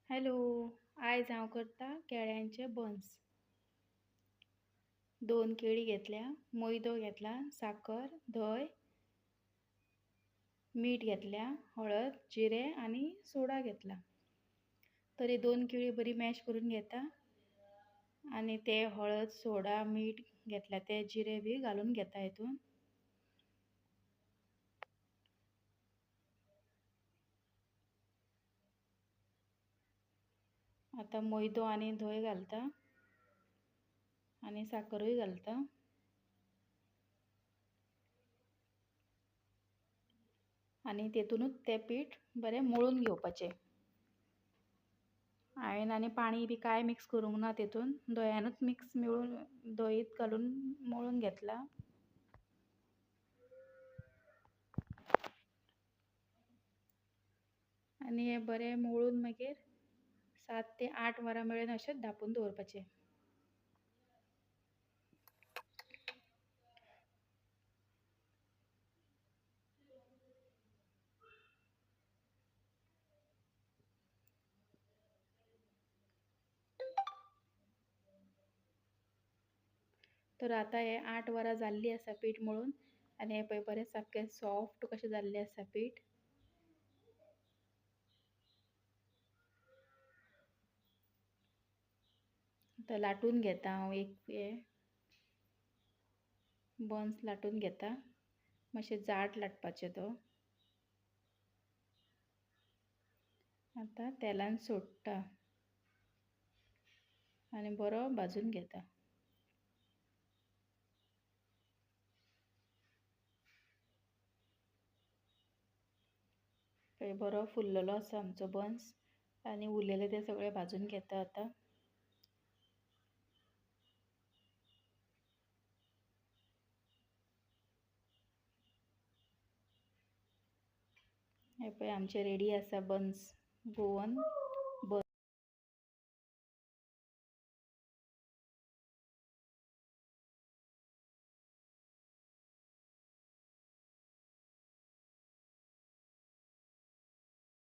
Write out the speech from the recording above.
Hello. आयज हांव करता केळ्यांचे बन्स. 2 केळी घेतल्या, मैदो घेतला, साकर, धंय, मीठ घेतल्या, हळद, जिरे आनी सोडा घेतला. तर ही 2 केळी बरी मॅश करून घेता आनी ते हळद, सोडा, मीठ घेतल्या ते जिरे बी घालून घेता हितून. आता मैदो आनी धंय घालता आनी साकरूय घालता. आनी तेतूनच तें पीठ बरें मळून घेवपाचें. हांवें आनी पाणी बी कांय मिक्स करूंक ना तेतून, धंयानूच मिक्स मेळून धंयीत घालून मळून घेतला. आनी हें बरें मळून मागीर 7 ते 8 वरां मेरेन अशेंच धांपून दवरपाचें. तर आतां हें 8 वरां जाल्लीं आसा पीठ मळून आनी हें पळय बरें सामकें सॉफ्ट कशें जाल्लें आसा पीठ. आतां लाटून घेता हांव एक हें बन्स लाटून घेता. मातशें जाड लाटपाचो तो. आतां तेलान सोडटा आनी बरो भाजून घेता. पळय बरो फुल्ललो आसा आमचो बन्स आनी उरलेले ते सगळे भाजून घेता आतां. हे पळय आमचे रेडी आसा बन्स गोवन.